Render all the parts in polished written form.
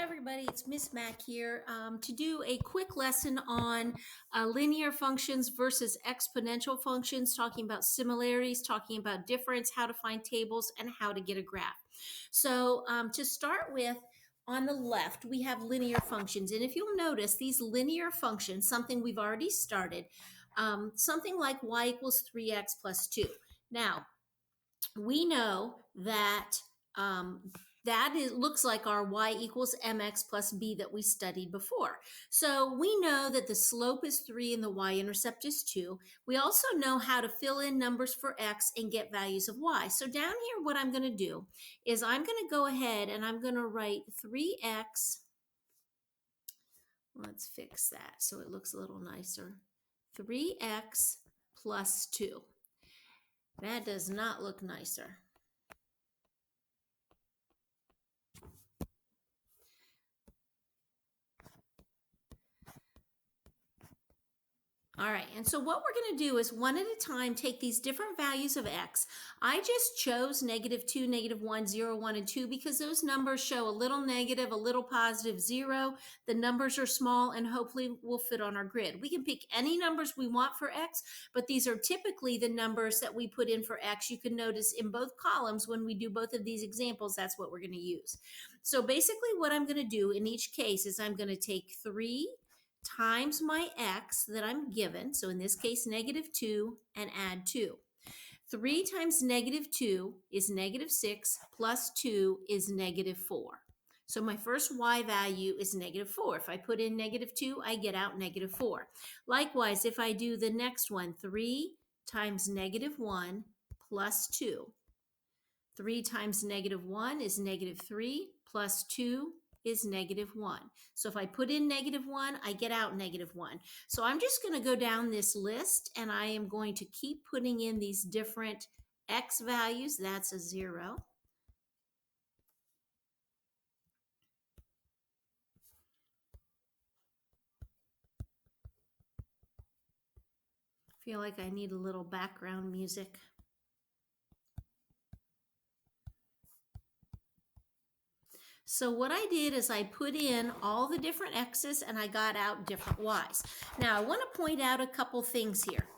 everybody, it's Miss Mac here to do a quick lesson on linear functions versus exponential functions, talking about similarities, talking about difference, how to find tables, and how to get a graph. So to start with, on the left, we have linear functions. And if you'll notice, these linear functions, something we've already started, something like y equals 3x plus 2. Now, we know that looks like our y equals mx plus b that we studied before. So we know that the slope is 3 and the y-intercept is 2. We also know how to fill in numbers for x and get values of y. So down here, what I'm going to do is I'm going to go ahead and I'm going to write 3x. Let's fix that so it looks a little nicer. 3x plus 2. That does not look nicer. All right, and so what we're going to do is one at a time take these different values of x. I just chose -2, -1, 0, 1, and 2 because those numbers show a little negative, a little positive, 0. The numbers are small and hopefully will fit on our grid. We can pick any numbers we want for x, but these are typically the numbers that we put in for x. You can notice in both columns when we do both of these examples, that's what we're going to use. So basically what I'm going to do in each case is I'm going to take 3 times my x that I'm given, so in this case -2, and add 2. 3 times -2 is -6 plus 2 is -4. So my first y value is -4. If I put in -2, I get out -4. Likewise, if I do the next one, 3 times -1 plus 2. 3 times -1 is -3 plus 2 is -1. So if I put in -1, I get out -1. So I'm just going to go down this list and I am going to keep putting in these different x values. That's a 0. Feel like I need a little background music. So what I did is I put in all the different x's and I got out different y's. Now I want to point out a couple things here.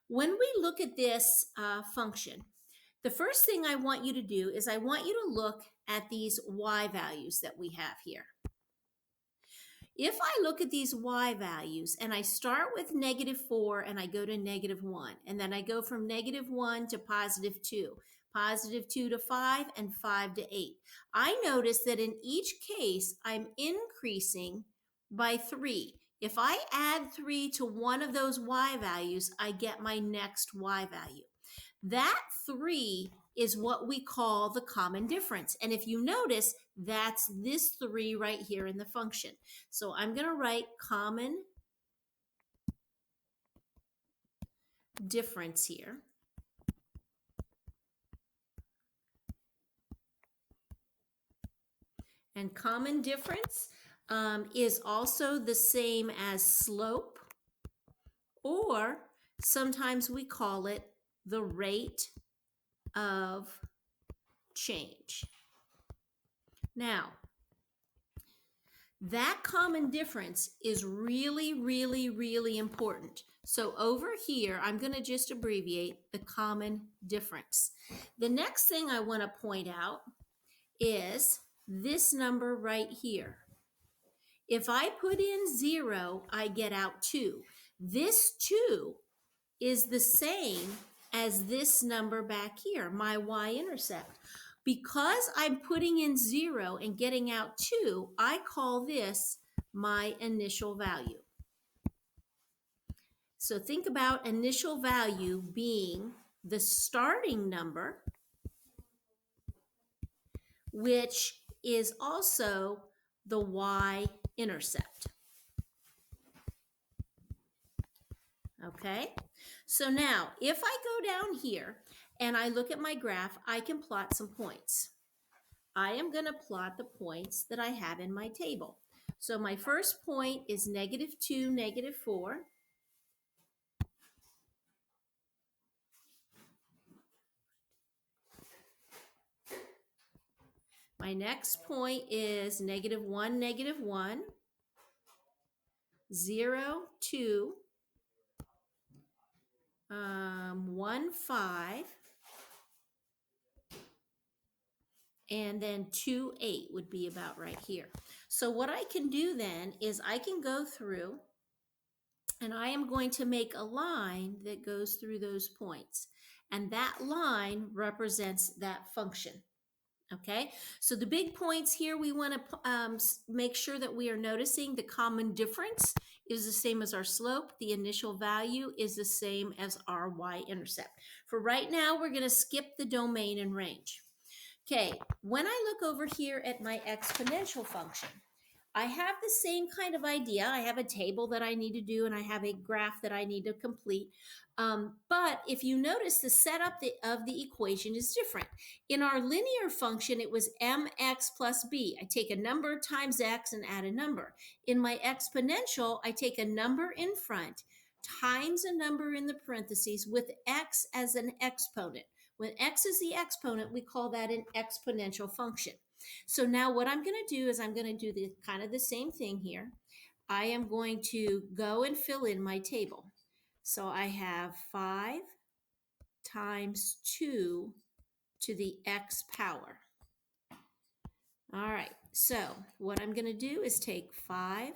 When we look at this function, the first thing I want you to do is I want you to look at these y values that we have here. If I look at these y values and I start with -4 and I go to -1, and then I go from -1 to +2, +2 to 5, and 5 to 8. I notice that in each case, I'm increasing by 3. If I add 3 to one of those y values, I get my next y value. That 3 is what we call the common difference. And if you notice, that's this 3 right here in the function. So I'm going to write common difference here. And common difference is also the same as slope, or sometimes we call it the rate of change. Now, that common difference is really, really, really important. So over here, I'm going to just abbreviate the common difference. The next thing I want to point out is this number right here. If I put in 0, I get out 2. This 2 is the same as this number back here, my y-intercept. Because I'm putting in 0 and getting out 2, I call this my initial value. So think about initial value being the starting number, which is also the y-intercept. Okay, so now if I go down here and I look at my graph, I can plot some points. I am going to plot the points that I have in my table. So my first point is -2, -4. My next point is -1, -1, 0, 2, 1, 5, and then 2, 8 would be about right here. So what I can do then is I can go through and I am going to make a line that goes through those points. And that line represents that function. Okay, so the big points here, we want to make sure that we are noticing the common difference is the same as our slope. The initial value is the same as our y-intercept. For right now, we're going to skip the domain and range. Okay, when I look over here at my exponential function, I have the same kind of idea. I have a table that I need to do, and I have a graph that I need to complete. But if you notice, the setup of the equation is different. In our linear function, it was mx plus b. I take a number times x and add a number. In my exponential, I take a number in front times a number in the parentheses with x as an exponent. When x is the exponent, we call that an exponential function. So now what I'm going to do is I'm going to do the kind of the same thing here. I am going to go and fill in my table. So I have 5 times 2 to the x power. All right, so what I'm going to do is take 5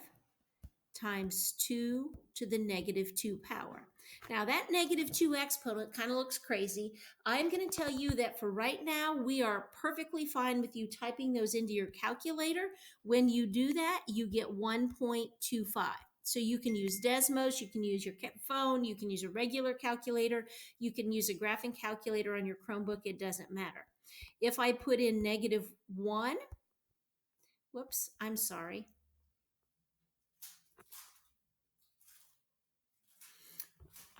times 2 to the -2 power. Now that -2 exponent kind of looks crazy. I'm going to tell you that for right now, we are perfectly fine with you typing those into your calculator. When you do that, you get 1.25. So you can use Desmos, you can use your phone, you can use a regular calculator, you can use a graphing calculator on your Chromebook, it doesn't matter. If I put in -1, whoops, I'm sorry.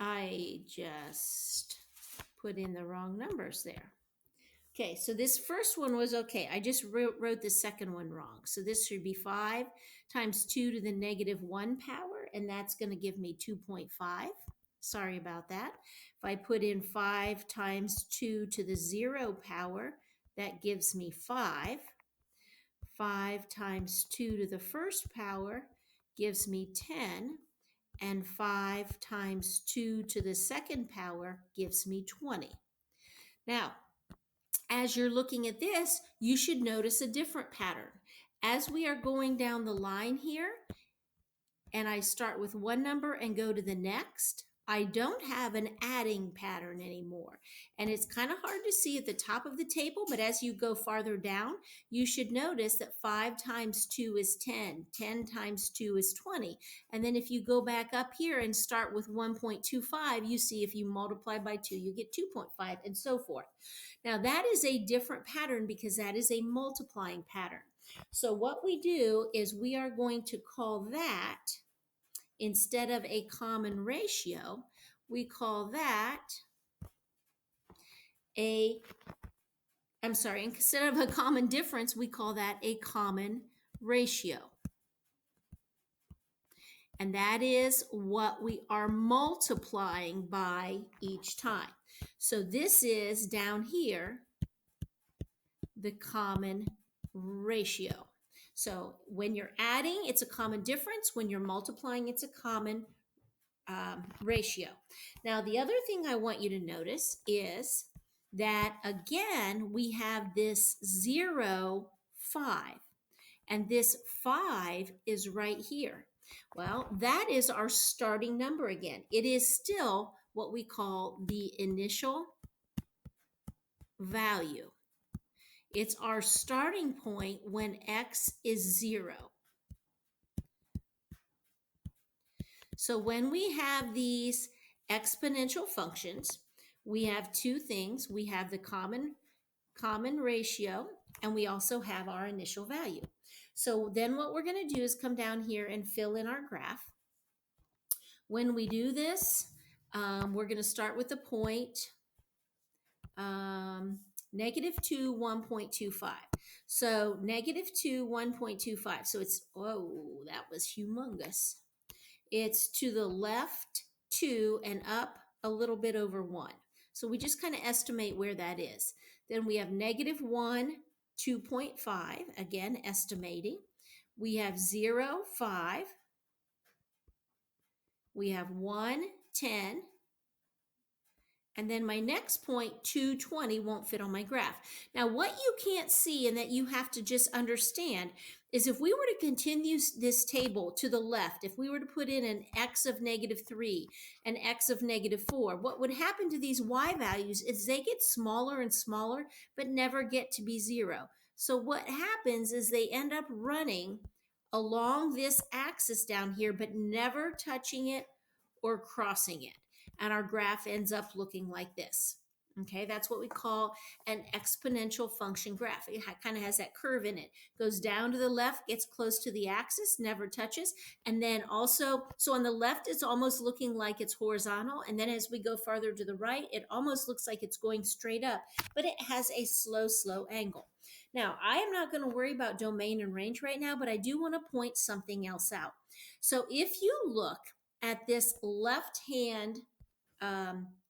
I just put in the wrong numbers there. Okay, so this first one was okay. I just wrote the second one wrong. So this should be 5 times 2 to the -1 power, and that's going to give me 2.5. Sorry about that. If I put in 5 times 2 to the 0 power, that gives me 5. 5 times 2 to the first power gives me 10. And 5 times 2 to the second power gives me 20. Now, as you're looking at this, you should notice a different pattern. As we are going down the line here, and I start with one number and go to the next, I don't have an adding pattern anymore. And it's kind of hard to see at the top of the table, but as you go farther down, you should notice that 5 times 2 is 10. 10 times 2 is 20. And then if you go back up here and start with 1.25, you see if you multiply by 2, you get 2.5 and so forth. Now that is a different pattern because that is a multiplying pattern. So what we do is we are going to call that, instead of a common ratio, we call that instead of a common difference, we call that a common ratio. And that is what we are multiplying by each time. So this is down here, the common ratio. So when you're adding, it's a common difference. When you're multiplying, it's a common ratio. Now, the other thing I want you to notice is that, again, we have this 0, 5. And this 5 is right here. Well, that is our starting number again. It is still what we call the initial value. It's our starting point when x is 0. So when we have these exponential functions, we have two things. We have the common ratio, and we also have our initial value. So then what we're going to do is come down here and fill in our graph. When we do this, we're going to start with the point -2, 1.25. So -2, 1.25. So it's, oh, that was humongous. It's to the left 2 and up a little bit over 1. So we just kind of estimate where that is. Then we have -1, 2.5, again, estimating. We have 0, 5. We have 1, 10. And then my next point, 220, won't fit on my graph. Now, what you can't see and that you have to just understand is if we were to continue this table to the left, if we were to put in an x of -3, an x of -4, what would happen to these y values is they get smaller and smaller, but never get to be 0. So what happens is they end up running along this axis down here, but never touching it or crossing it. And our graph ends up looking like this. Okay, that's what we call an exponential function graph. It kind of has that curve in it. Goes down to the left, gets close to the axis, never touches. And then also, so on the left, it's almost looking like it's horizontal. And then as we go farther to the right, it almost looks like it's going straight up, but it has a slow angle. Now, I am not going to worry about domain and range right now, but I do want to point something else out. So if you look at this left-hand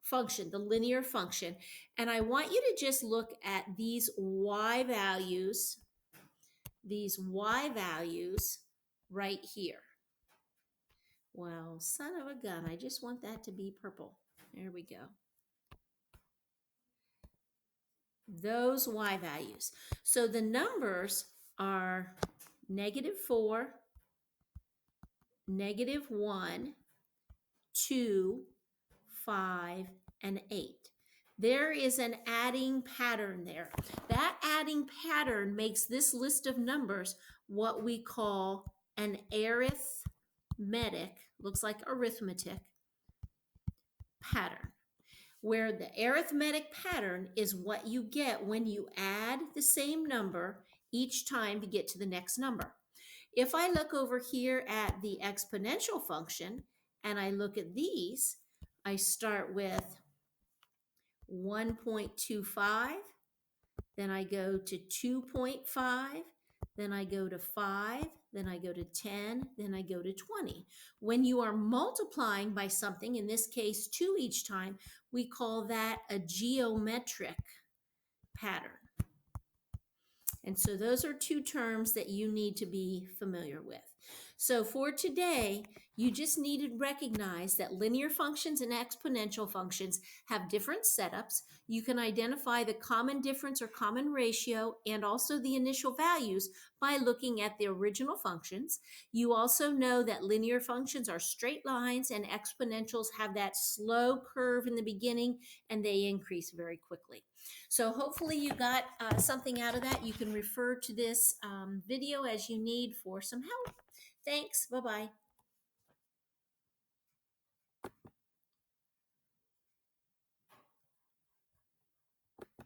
function, the linear function, and I want you to just look at these y values right here. Well, son of a gun, I just want that to be purple. There we go. Those y values. So the numbers are -4, -1, 2, 5, and 8. There is an adding pattern there. That adding pattern makes this list of numbers what we call an arithmetic, looks like arithmetic, pattern, where the arithmetic pattern is what you get when you add the same number each time to get to the next number. If I look over here at the exponential function and I look at these, I start with 1.25, then I go to 2.5, then I go to 5, then I go to 10, then I go to 20. When you are multiplying by something, in this case 2 each time, we call that a geometric pattern. And so those are two terms that you need to be familiar with. So for today, you just need to recognize that linear functions and exponential functions have different setups. You can identify the common difference or common ratio and also the initial values by looking at the original functions. You also know that linear functions are straight lines and exponentials have that slow curve in the beginning and they increase very quickly. So hopefully you got something out of that. You can refer to this video as you need for some help. Thanks. Bye-bye.